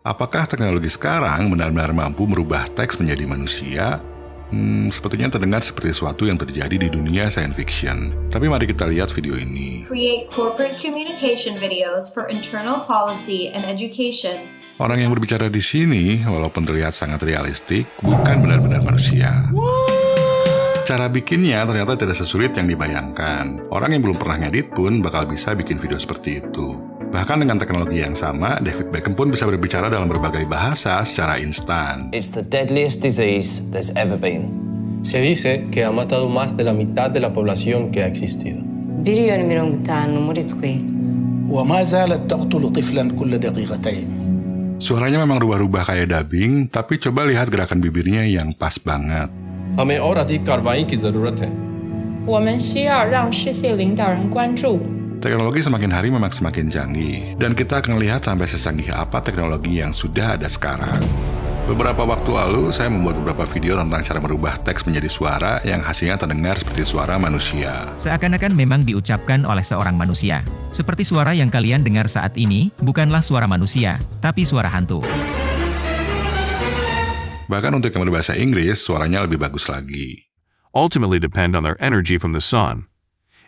Apakah teknologi sekarang benar-benar mampu merubah teks menjadi manusia? Sepertinya terdengar seperti sesuatu yang terjadi di dunia science fiction. Tapi mari kita lihat video ini. Create corporate communication videos for internal policy and education. Orang yang berbicara di sini, walaupun terlihat sangat realistik, bukan benar-benar manusia. Cara bikinnya ternyata tidak sesulit yang dibayangkan. Orang yang belum pernah ngedit pun bakal bisa bikin video seperti itu. Bahkan dengan teknologi yang sama, David Beckham pun bisa berbicara dalam berbagai bahasa secara instan. It's the deadliest disease there's ever been. Se dice que ha matado más de la mitad de la población que ha existido. بليون منهم تاعنا مريض وما زالت تقتل طفلا كل دقيقتين. Suaranya memang rubah-rubah kayak dubbing, tapi coba lihat gerakan bibirnya yang pas banget. हमें और अधिक कार्रवाई की जरूरत है. 我们需要让世界领导人关注。 Teknologi semakin hari memang semakin canggih, dan kita akan lihat sampai secanggih apa teknologi yang sudah ada sekarang. Beberapa waktu lalu, saya membuat beberapa video tentang cara merubah teks menjadi suara yang hasilnya terdengar seperti suara manusia. Seakan-akan memang diucapkan oleh seorang manusia. Seperti suara yang kalian dengar saat ini, bukanlah suara manusia, tapi suara hantu. Bahkan untuk yang berbahasa Inggris, suaranya lebih bagus lagi. Ultimately depend on their energy from the sun.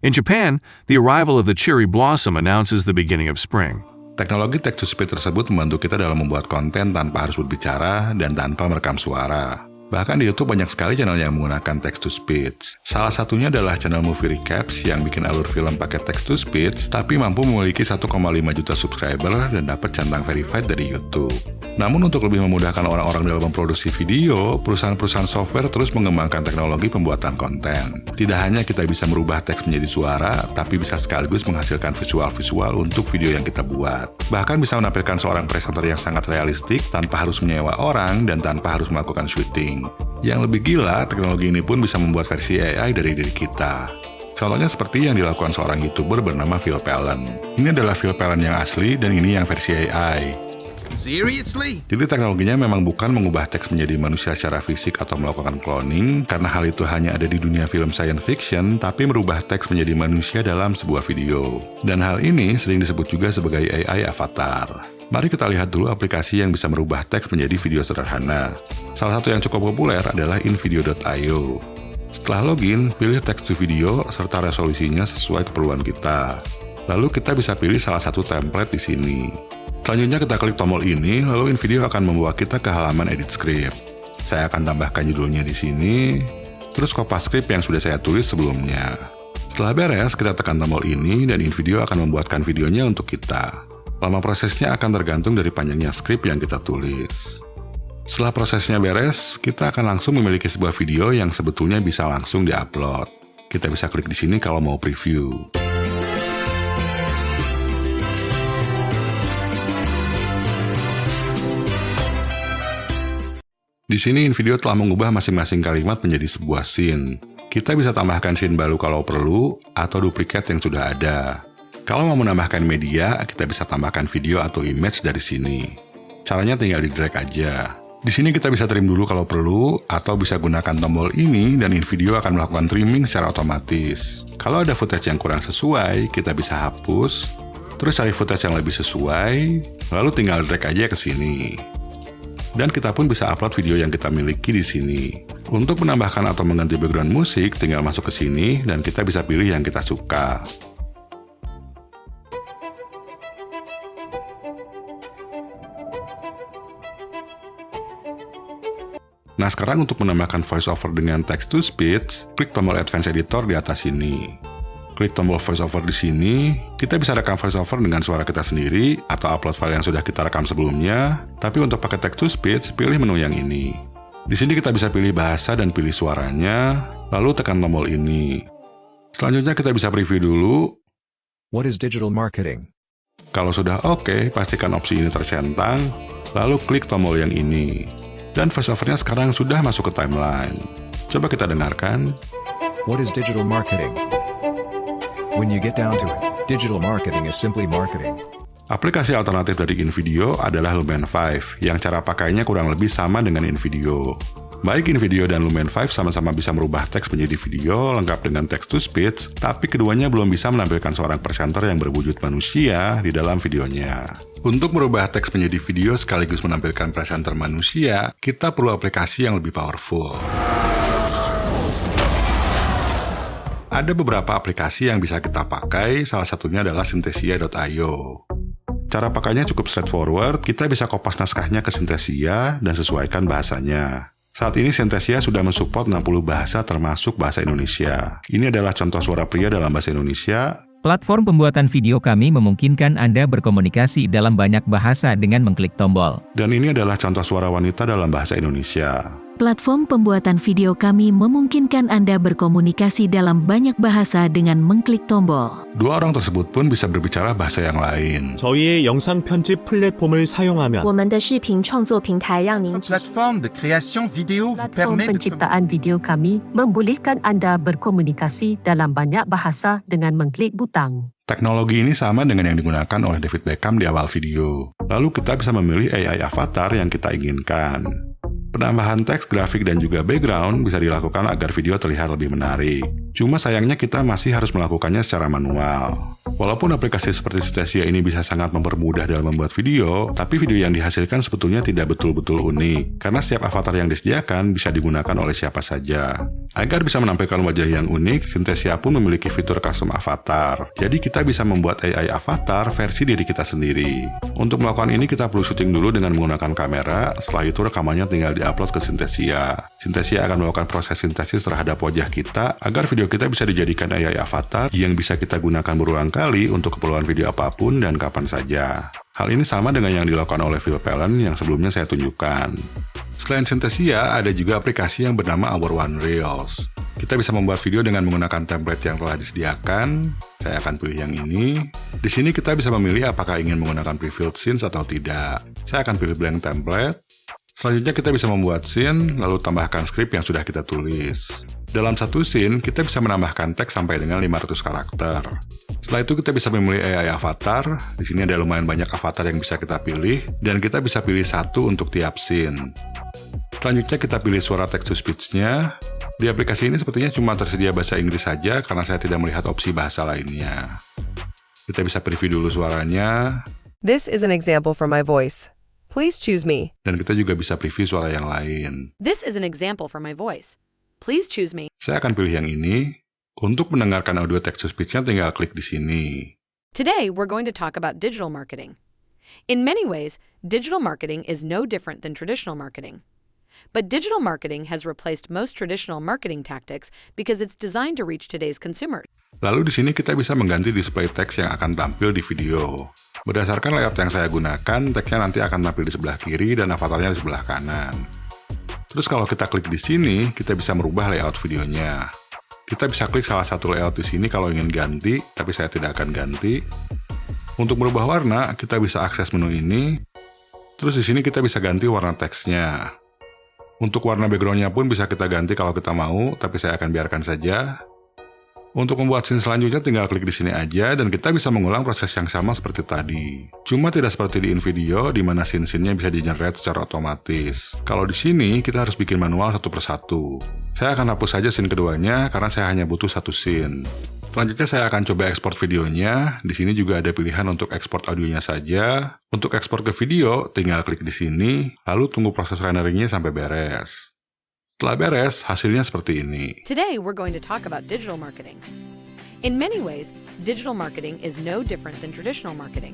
In Japan, the arrival of the cherry blossom announces the beginning of spring. Teknologi text-to-speech tersebut membantu kita dalam membuat konten tanpa harus berbicara dan tanpa merekam suara. Bahkan di YouTube banyak sekali channel yang menggunakan text-to-speech. Salah satunya adalah channel Movie Recaps yang bikin alur film pakai text-to-speech, tapi mampu memiliki 1,5 juta subscriber dan dapat centang verified dari YouTube. Namun untuk lebih memudahkan orang-orang dalam memproduksi video, perusahaan-perusahaan software terus mengembangkan teknologi pembuatan konten. Tidak hanya kita bisa merubah teks menjadi suara, tapi bisa sekaligus menghasilkan visual-visual untuk video yang kita buat. Bahkan bisa menampilkan seorang presenter yang sangat realistik tanpa harus menyewa orang dan tanpa harus melakukan syuting. Yang lebih gila, teknologi ini pun bisa membuat versi AI dari diri kita. Contohnya seperti yang dilakukan seorang YouTuber bernama Phil Pallen. Ini adalah Phil Pallen yang asli dan ini yang versi AI. Seriously? Jadi teknologinya memang bukan mengubah teks menjadi manusia secara fisik atau melakukan cloning, karena hal itu hanya ada di dunia film science fiction, tapi merubah teks menjadi manusia dalam sebuah video. Dan hal ini sering disebut juga sebagai AI avatar. Mari kita lihat dulu aplikasi yang bisa merubah teks menjadi video sederhana. Salah satu yang cukup populer adalah invideo.io. Setelah login, pilih text to video serta resolusinya sesuai keperluan kita. Lalu kita bisa pilih salah satu template di sini. Selanjutnya kita klik tombol ini, lalu InVideo akan membawa kita ke halaman edit script. Saya akan tambahkan judulnya di sini, terus kopas script yang sudah saya tulis sebelumnya. Setelah beres, kita tekan tombol ini dan InVideo akan membuatkan videonya untuk kita. Lama prosesnya akan tergantung dari panjangnya script yang kita tulis. Setelah prosesnya beres, kita akan langsung memiliki sebuah video yang sebetulnya bisa langsung diupload. Kita bisa klik di sini kalau mau preview. Di sini InVideo telah mengubah masing-masing kalimat menjadi sebuah scene. Kita bisa tambahkan scene baru kalau perlu, atau duplikat yang sudah ada. Kalau mau menambahkan media, kita bisa tambahkan video atau image dari sini. Caranya tinggal di-drag aja. Di sini kita bisa trim dulu kalau perlu, atau bisa gunakan tombol ini dan InVideo akan melakukan trimming secara otomatis. Kalau ada footage yang kurang sesuai, kita bisa hapus, terus cari footage yang lebih sesuai, lalu tinggal drag aja ke sini. Dan kita pun bisa upload video yang kita miliki di sini. Untuk menambahkan atau mengganti background musik, tinggal masuk ke sini dan kita bisa pilih yang kita suka. Nah, sekarang untuk menambahkan voiceover dengan text to speech, klik tombol Advanced Editor di atas sini. Klik tombol voiceover di sini, kita bisa rekam voiceover dengan suara kita sendiri atau upload file yang sudah kita rekam sebelumnya. Tapi untuk pakai text to speech, pilih menu yang ini. Di sini kita bisa pilih bahasa dan pilih suaranya, lalu tekan tombol ini. Selanjutnya kita bisa preview dulu. What is digital marketing? Kalau sudah oke, pastikan opsi ini tercentang, lalu klik tombol yang ini. Dan voiceovernya sekarang sudah masuk ke timeline. Coba kita dengarkan. What is digital marketing? When you get down to it, digital marketing is simply marketing. Aplikasi alternatif dari InVideo adalah Lumen 5, yang cara pakainya kurang lebih sama dengan InVideo. Baik InVideo dan Lumen 5 sama-sama bisa merubah teks menjadi video lengkap dengan text-to-speech, tapi keduanya belum bisa menampilkan seorang presenter yang berwujud manusia di dalam videonya. Untuk merubah teks menjadi video sekaligus menampilkan presenter manusia, kita perlu aplikasi yang lebih powerful. Ada beberapa aplikasi yang bisa kita pakai, salah satunya adalah Synthesia.io. Cara pakainya cukup straightforward, kita bisa kopas naskahnya ke Synthesia dan sesuaikan bahasanya. Saat ini Synthesia sudah mensupport 60 bahasa termasuk bahasa Indonesia. Ini adalah contoh suara pria dalam bahasa Indonesia. Platform pembuatan video kami memungkinkan Anda berkomunikasi dalam banyak bahasa dengan mengklik tombol. Dan ini adalah contoh suara wanita dalam bahasa Indonesia. Platform pembuatan video kami memungkinkan Anda berkomunikasi dalam banyak bahasa dengan mengklik tombol. Dua orang tersebut pun bisa berbicara bahasa yang lain. 저희의 영상 편집 플랫폼을 사용하면 我们的视频创作平台让您 Plateforme de création vidéo vous permet de penciptaan video kami membolehkan Anda berkomunikasi dalam banyak bahasa dengan mengklik butang. Teknologi ini sama dengan yang digunakan oleh David Beckham di awal video. Lalu kita bisa memilih AI avatar yang kita inginkan. Penambahan teks, grafik, dan juga background bisa dilakukan agar video terlihat lebih menarik. Cuma sayangnya kita masih harus melakukannya secara manual. Walaupun aplikasi seperti Synthesia ini bisa sangat mempermudah dalam membuat video, tapi video yang dihasilkan sebetulnya tidak betul-betul unik, karena setiap avatar yang disediakan bisa digunakan oleh siapa saja. Agar bisa menampilkan wajah yang unik, Synthesia pun memiliki fitur custom avatar. Jadi kita bisa membuat AI avatar versi diri kita sendiri. Untuk melakukan ini kita perlu syuting dulu dengan menggunakan kamera, setelah itu rekamannya tinggal diupload ke Synthesia. Synthesia akan melakukan proses sintesis terhadap wajah kita, agar video kita bisa dijadikan AI avatar yang bisa kita gunakan berulang kali untuk keperluan video apapun dan kapan saja. Hal ini sama dengan yang dilakukan oleh Phil Pallen yang sebelumnya saya tunjukkan. Selain Synthesia, ada juga aplikasi yang bernama Our One Reels. Kita bisa membuat video dengan menggunakan template yang telah disediakan. Saya akan pilih yang ini. Di sini kita bisa memilih apakah ingin menggunakan pre-filled scenes atau tidak. Saya akan pilih blank template. Selanjutnya kita bisa membuat scene, lalu tambahkan skrip yang sudah kita tulis. Dalam satu scene, kita bisa menambahkan teks sampai dengan 500 karakter. Setelah itu kita bisa memilih AI avatar. Di sini ada lumayan banyak avatar yang bisa kita pilih, dan kita bisa pilih satu untuk tiap scene. Selanjutnya kita pilih suara text-to-speech-nya. Di aplikasi ini sepertinya cuma tersedia bahasa Inggris saja karena saya tidak melihat opsi bahasa lainnya. Kita bisa preview dulu suaranya. This is an example from my voice. Please choose me. Dan kita juga bisa preview suara yang lain. This is an example from my voice. Please choose me. Saya akan pilih yang ini. Untuk mendengarkan audio text-to-speech-nya tinggal klik di sini. Today we're going to talk about digital marketing. In many ways, digital marketing is no different than traditional marketing. But digital marketing has replaced most traditional marketing tactics because it's designed to reach today's consumers. Lalu di sini kita bisa mengganti display teks yang akan tampil di video. Berdasarkan layout yang saya gunakan, teksnya nanti akan tampil di sebelah kiri dan avatarnya di sebelah kanan. Terus kalau kita klik di sini, kita bisa merubah layout videonya. Kita bisa klik salah satu layout di sini kalau ingin ganti, tapi saya tidak akan ganti. Untuk merubah warna, kita bisa akses menu ini. Terus di sini kita bisa ganti warna teksnya. Untuk warna background-nya pun bisa kita ganti kalau kita mau, tapi saya akan biarkan saja. Untuk membuat scene selanjutnya tinggal klik di sini aja dan kita bisa mengulang proses yang sama seperti tadi. Cuma tidak seperti di InVideo di mana scene-scene-nya bisa di-generate secara otomatis. Kalau di sini kita harus bikin manual satu persatu. Saya akan hapus saja scene keduanya karena saya hanya butuh satu scene. Selanjutnya saya akan coba ekspor videonya. Di sini juga ada pilihan untuk ekspor audionya saja. Untuk ekspor ke video, tinggal klik di sini, lalu tunggu proses renderingnya sampai beres. Setelah beres, hasilnya seperti ini. Today we're going to talk about digital marketing. In many ways, digital marketing is no different than traditional marketing.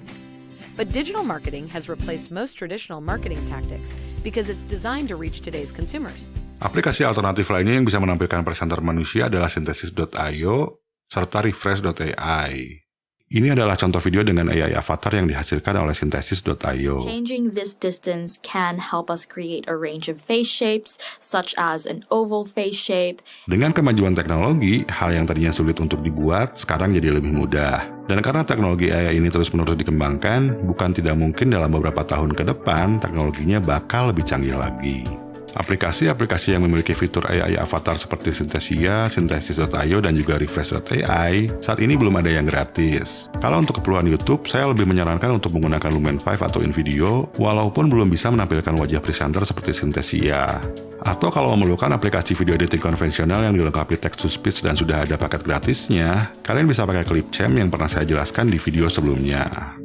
But digital marketing has replaced most traditional marketing tactics because it's designed to reach today's consumers. Aplikasi alternatif lainnya yang bisa menampilkan presenter manusia adalah Synthesis.io serta Refresh.ai. Ini adalah contoh video dengan AI avatar yang dihasilkan oleh Synthesis.io. Changing this distance can help us create a range of face shapes, such as an oval face shape. Dengan kemajuan teknologi, hal yang tadinya sulit untuk dibuat, sekarang jadi lebih mudah. Dan karena teknologi AI ini terus-menerus dikembangkan, bukan tidak mungkin dalam beberapa tahun ke depan, teknologinya bakal lebih canggih lagi. Aplikasi-aplikasi yang memiliki fitur AI avatar seperti Synthesia, Synthesis.io, dan juga Refresh.ai saat ini belum ada yang gratis. Kalau untuk keperluan YouTube, saya lebih menyarankan untuk menggunakan Lumen 5 atau InVideo, walaupun belum bisa menampilkan wajah presenter seperti Synthesia. Atau kalau memerlukan aplikasi video editing konvensional yang dilengkapi text-to-speech dan sudah ada paket gratisnya, kalian bisa pakai Clipchamp yang pernah saya jelaskan di video sebelumnya.